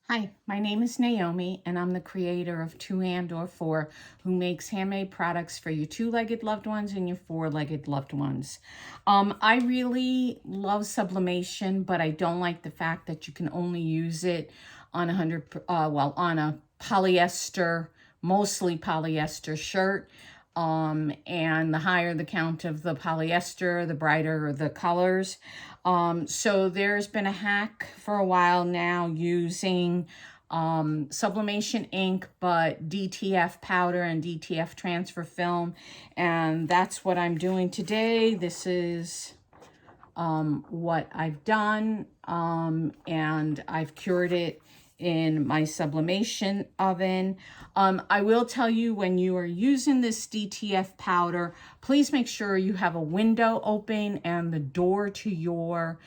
Hi, my name is Naomi, and I'm the creator of Two and or Four, who makes handmade products for your two-legged loved ones and your four-legged loved ones. I really love sublimation, but I don't like the fact that you can only use it on on a polyester, mostly polyester shirt. And the higher the count of the polyester, the brighter the colors. So there's been a hack for a while now using sublimation ink, but DTF powder and DTF transfer film. And that's what I'm doing today. This is what I've done, and I've cured it in my sublimation oven. I will tell you, when you are using this DTF powder, please make sure you have a window open and the door to your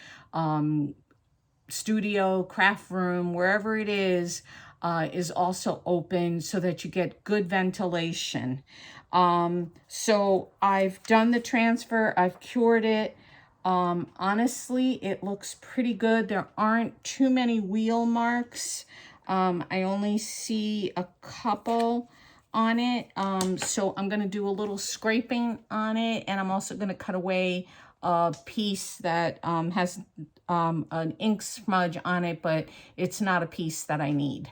studio, craft room, wherever it is also open so that you get good ventilation. So I've done the transfer, I've cured it. Honestly, it looks pretty good. There aren't too many wheel marks. I only see a couple on it. So I'm going to do a little scraping on it, and I'm also going to cut away a piece that has an ink smudge on it, but it's not a piece that I need.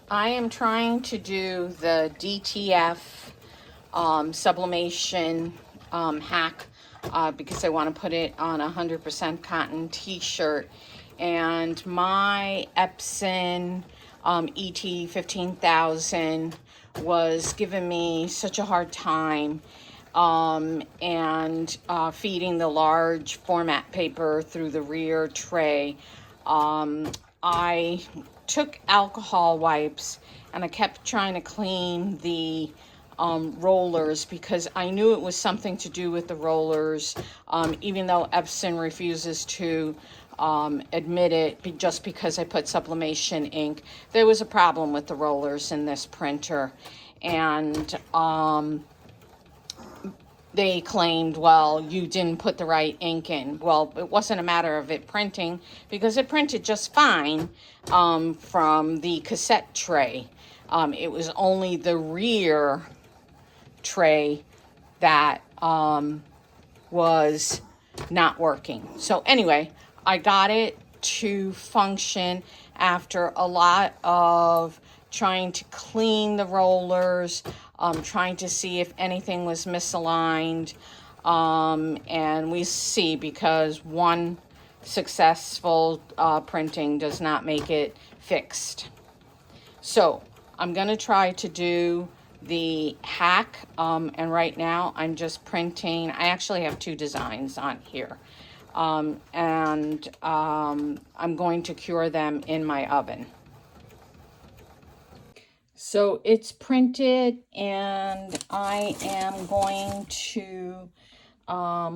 I am trying to do the DTF sublimation hack because I want to put it on a 100% cotton t-shirt, and my Epson ET 15,000 was giving me such a hard time and feeding the large format paper through the rear tray. I took alcohol wipes and I kept trying to clean the rollers because I knew it was something to do with the rollers, even though Epson refuses to admit it just because I put sublimation ink. There was a problem with the rollers in this printer, and they claimed, well, you didn't put the right ink in. Well, it wasn't a matter of it printing because it printed just fine from the cassette tray. It was only the rear tray that was not working. So anyway, I got it to function after a lot of trying to clean the rollers, trying to see if anything was misaligned, and we see, because one successful printing does not make it fixed. So I'm going to try to do the hack, and right now I'm just printing. I actually have two designs on here, and I'm going to cure them in my oven. So it's printed, and I am going to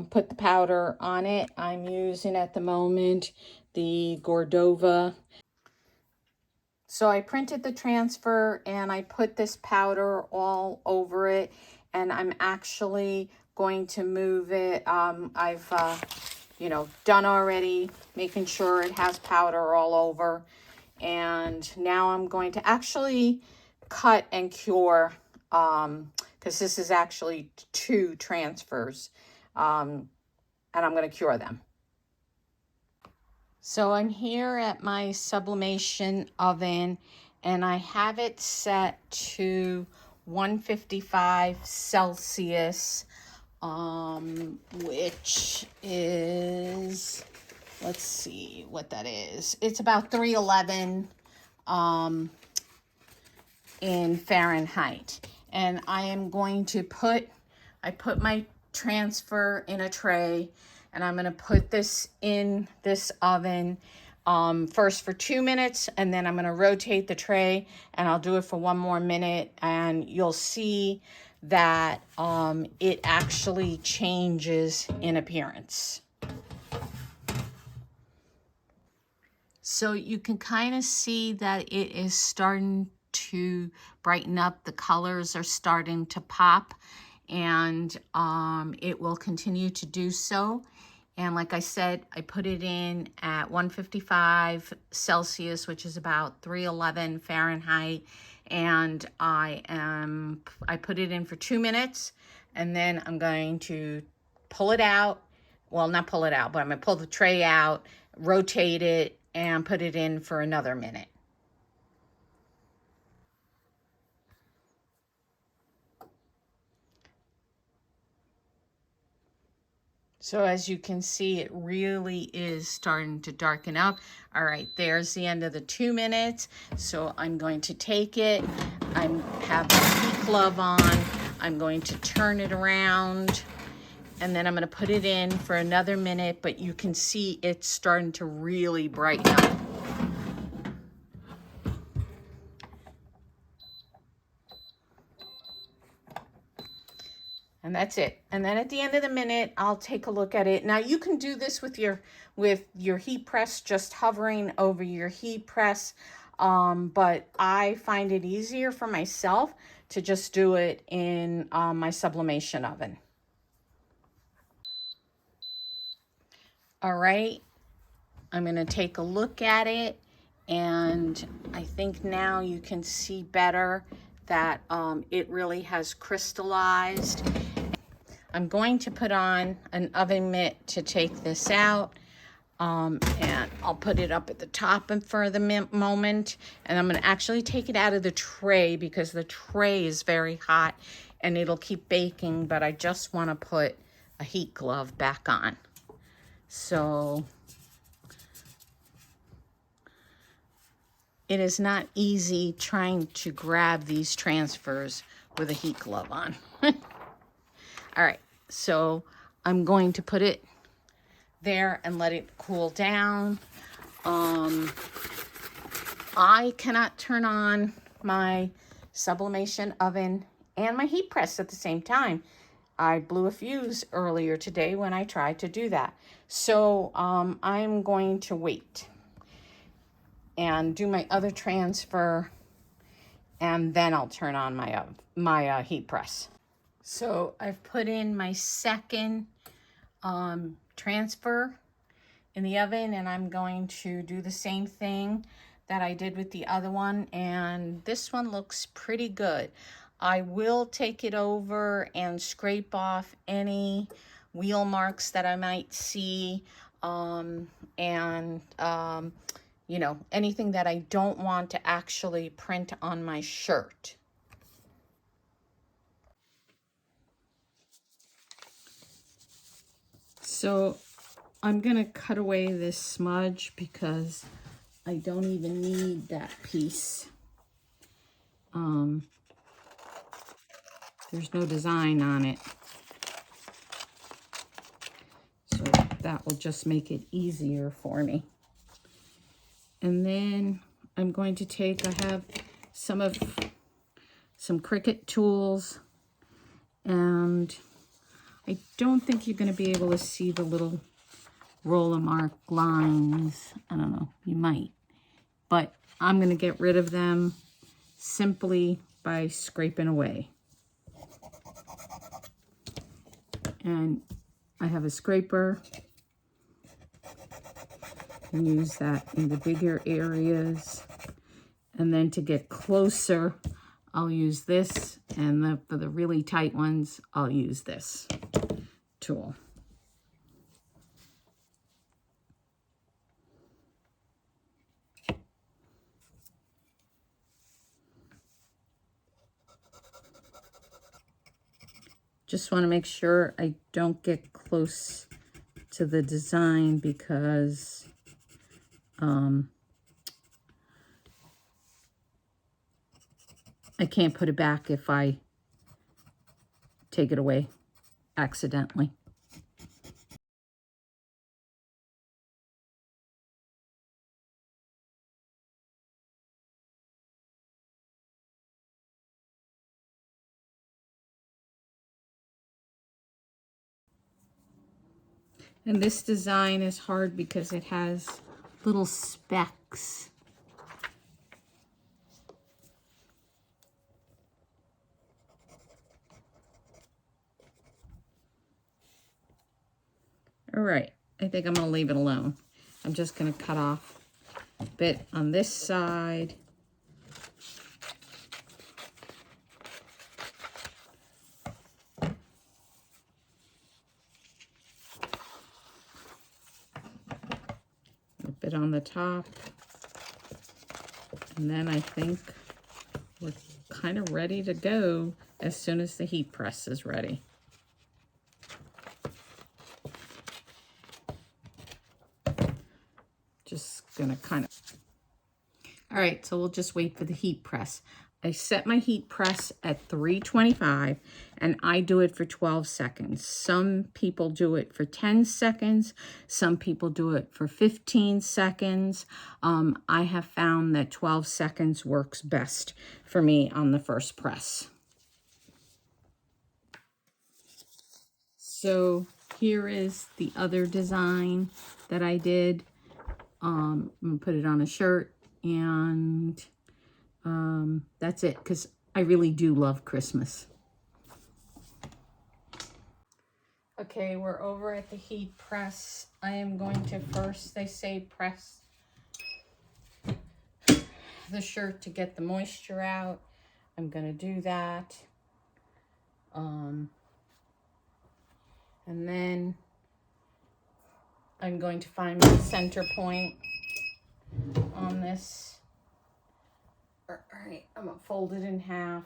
put the powder on it. I'm using at the moment the Gordova. So I printed the transfer and I put this powder all over it, and I'm actually going to move it. I've done already, making sure it has powder all over. And now I'm going to actually cut and cure, because this is actually two transfers, and I'm going to cure them. So I'm here at my sublimation oven, and I have it set to 155 Celsius, which is, let's see what that is. It's about 311 in Fahrenheit. And I am going to put my transfer in a tray, and I'm going to put this in this oven first for 2 minutes, and then I'm going to rotate the tray, and I'll do it for 1 more minute, and you'll see that it actually changes in appearance. So you can kind of see that it is starting to brighten up. The colors are starting to pop, and it will continue to do so. And like I said, I put it in at 155 Celsius, which is about 311 Fahrenheit. And I put it in for 2 minutes, and then I'm going to pull it out. Well, not pull it out, but I'm going to pull the tray out, rotate it, and put it in for another minute. So as you can see, it really is starting to darken up. All right, there's the end of the 2 minutes. So I'm going to take it. I have the heat glove on. I'm going to turn it around, and then I'm going to put it in for another minute, but you can see it's starting to really brighten up. And that's it. And then at the end of the minute, I'll take a look at it. Now you can do this with your heat press, just hovering over your heat press. But I find it easier for myself to just do it in my sublimation oven. All right, I'm gonna take a look at it, and I think now you can see better that it really has crystallized. I'm going to put on an oven mitt to take this out, and I'll put it up at the top for the moment, and I'm going to actually take it out of the tray because the tray is very hot and it'll keep baking, but I just want to put a heat glove back on. So it is not easy trying to grab these transfers with a heat glove on. All right, so I'm going to put it there and let it cool down. I cannot turn on my sublimation oven and my heat press at the same time. I blew a fuse earlier today when I tried to do that. So I'm going to wait and do my other transfer, and then I'll turn on my heat press. So I've put in my second transfer in the oven, and I'm going to do the same thing that I did with the other one, and this one looks pretty good. I will take it over and scrape off any wheel marks that I might see, you know, anything that I don't want to actually print on my shirt. So I'm gonna cut away this smudge because I don't even need that piece. There's no design on it. So that will just make it easier for me. And then I'm going to take, I have some Cricut tools, and I don't think you're going to be able to see the little roller mark lines. I don't know, you might. But I'm going to get rid of them simply by scraping away. And I have a scraper. And use that in the bigger areas. And then to get closer, I'll use this. And for the really tight ones, I'll use this tool. Just want to make sure I don't get close to the design because I can't put it back if I take it away accidentally. And this design is hard because it has little specks. All right, I think I'm going to leave it alone. I'm just going to cut off a bit on this side. A bit on the top. And then I think we're kind of ready to go as soon as the heat press is ready. Just gonna kind of, all right, so we'll just wait for the heat press. I set my heat press at 325 and I do it for 12 seconds. Some people do it for 10 seconds. Some people do it for 15 seconds. I have found that 12 seconds works best for me on the first press. So here is the other design that I did. I'm gonna put it on a shirt, and that's it, because I really do love Christmas. Okay, we're over at the heat press. I am going to first, they say, press the shirt to get the moisture out. I'm gonna do that. And then I'm going to find my center point on this. All right, I'm gonna fold it in half.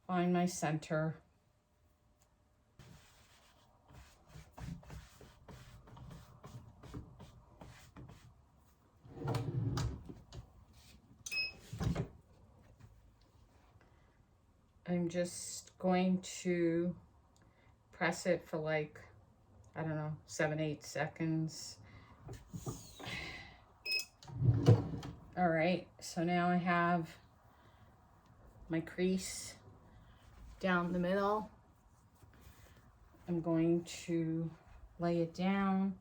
Find my center. I'm just going to press it for like, I don't know, 7-8 seconds. All right, so now I have my crease down the middle. I'm going to lay it down.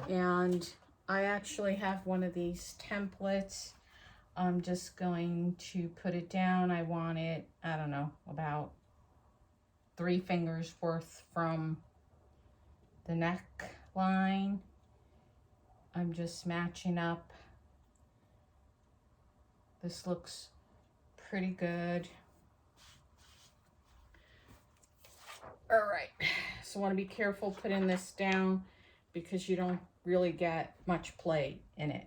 And I actually have one of these templates. I'm just going to put it down. I want it, I don't know, about 3 fingers worth from the neckline. I'm just matching up. This looks pretty good. All right, so I want to be careful putting this down because you don't really get much play in it.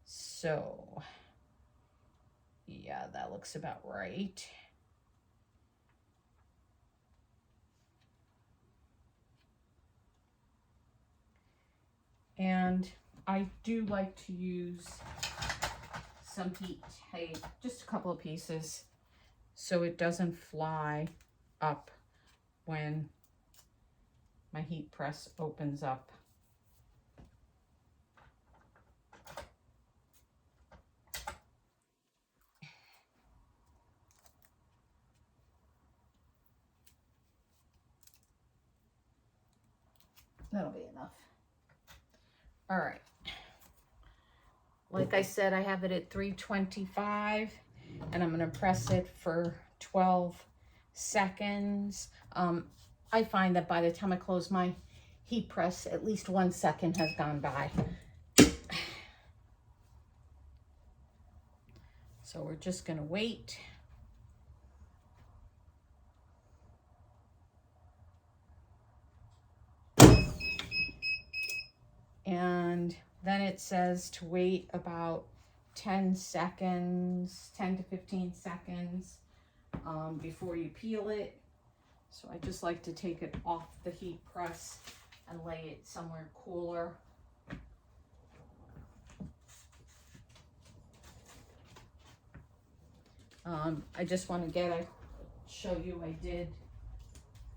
So yeah, that looks about right. And I do like to use some heat tape, just a couple of pieces, so it doesn't fly up when my heat press opens up. That'll be enough. All right. Like I said, I have it at 325 and I'm going to press it for 12 seconds. I find that by the time I close my heat press, at least 1 second has gone by. So we're just going to wait. And then it says to wait about 10 seconds, 10 to 15 seconds before you peel it. So I just like to take it off the heat press and lay it somewhere cooler. I just want to show you I did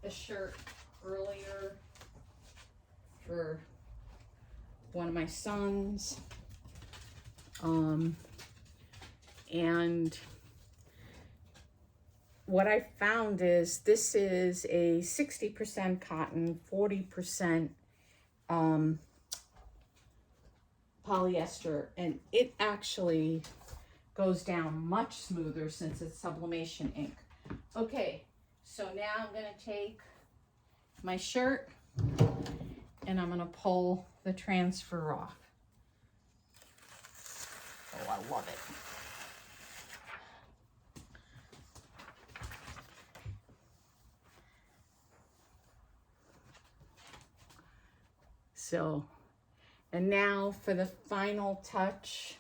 the shirt earlier for one of my sons. And what I found is this is a 60% cotton, 40% polyester, and it actually goes down much smoother since it's sublimation ink. Okay, so now I'm going to take my shirt and I'm going to pull the transfer off. Oh, I love it. So, and now for the final touch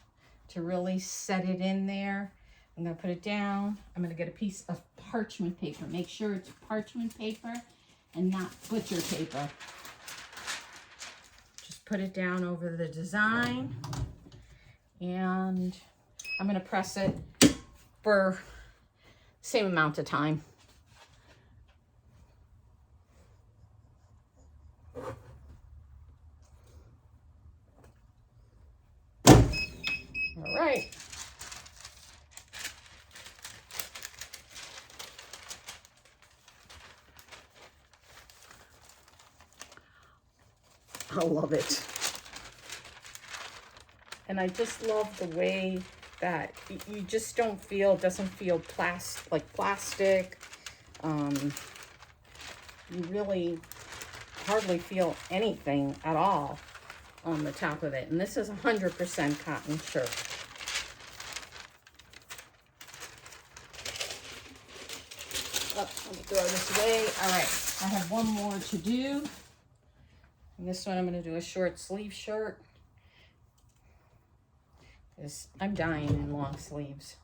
to really set it in there, I'm going to put it down. I'm going to get a piece of parchment paper. Make sure it's parchment paper and not butcher paper. Just put it down over the design, and I'm going to press it for the same amount of time. All right. I love it. And I just love the way that you just don't feel, doesn't feel like plastic. You really hardly feel anything at all on the top of it. And this is 100% cotton shirt. Oh, let me throw this away. All right, I have one more to do. And this one I'm going to do a short sleeve shirt. Because I'm dying in long sleeves.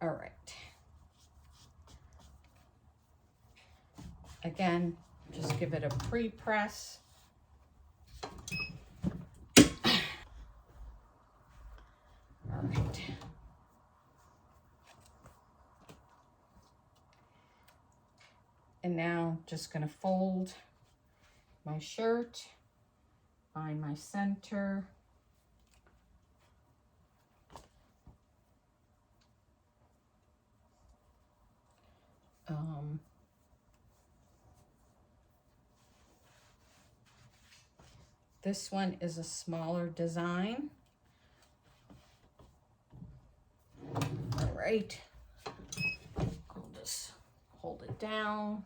All right. Again, just give it a pre-press. All right. And now just going to fold my shirt, find my center. This one is a smaller design. All right. I'll just hold it down.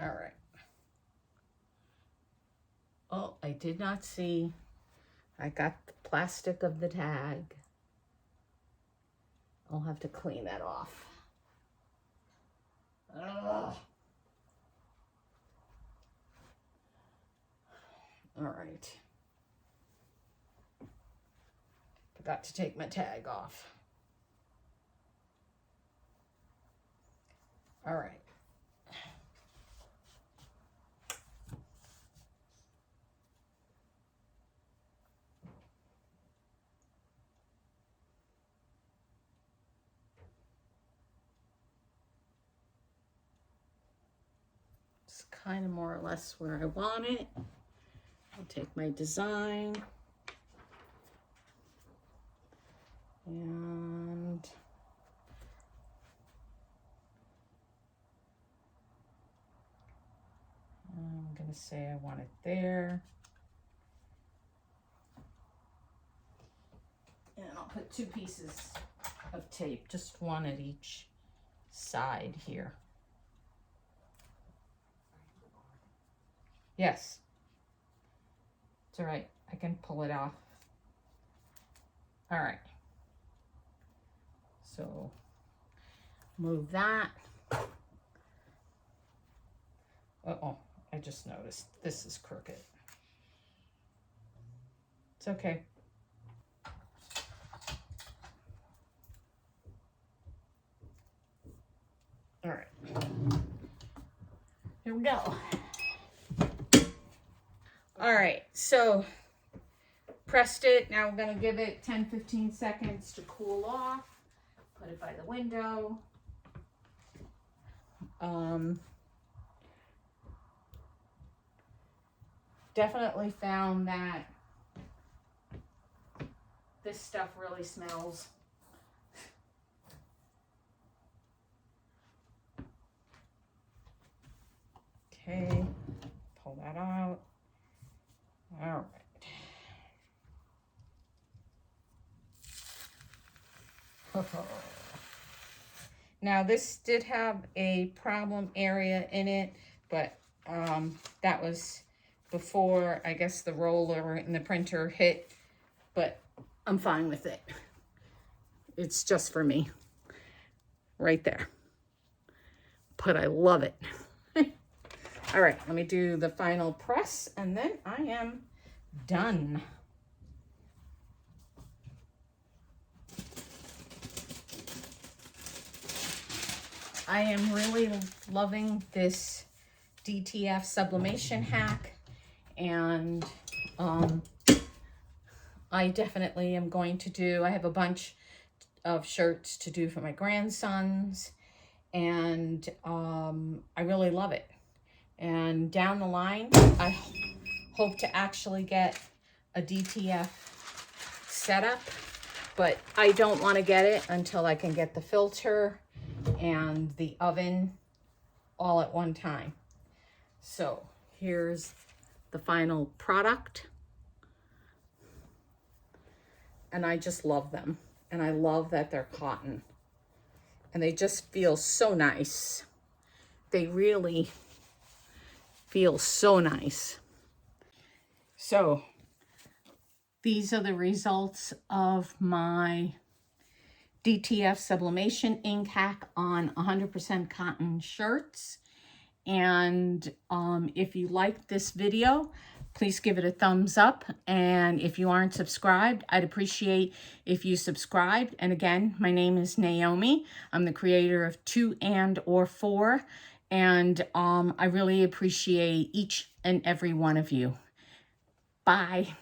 All right. Oh, I did not see. I got the plastic of the tag. I'll have to clean that off. Ugh. All right. Forgot to take my tag off. All right. It's kind of more or less where I want it. I'll take my design and I'm going to say I want it there. And I'll put 2 pieces of tape, just one at each side here. Yes. It's all right. I can pull it off. All right. So move that. Uh-oh, I just noticed this is crooked. It's okay. All right. Here we go. All right, so pressed it. Now we're going to give it 10-15 seconds to cool off. Put it by the window. Definitely found that this stuff really smells. Okay, pull that out. All right. Now this did have a problem area in it, but that was before, I guess, the roller and the printer hit, but I'm fine with it. It's just for me right there, but I love it. All right, let me do the final press and then I am done. I am really loving this DTF sublimation hack, and I definitely am going to do, I have a bunch of shirts to do for my grandsons, and I really love it. And down the line, I hope to actually get a DTF setup, but I don't want to get it until I can get the filter and the oven all at one time. So here's the final product. And I just love them. And I love that they're cotton. And they just feel so nice. They really feel so nice. So these are the results of my DTF Sublimation ink hack on 100% cotton shirts. And if you like this video, please give it a thumbs up. And if you aren't subscribed, I'd appreciate if you subscribed. And again, my name is Naomi. I'm the creator of 2 and/or 4. And I really appreciate each and every one of you. Bye.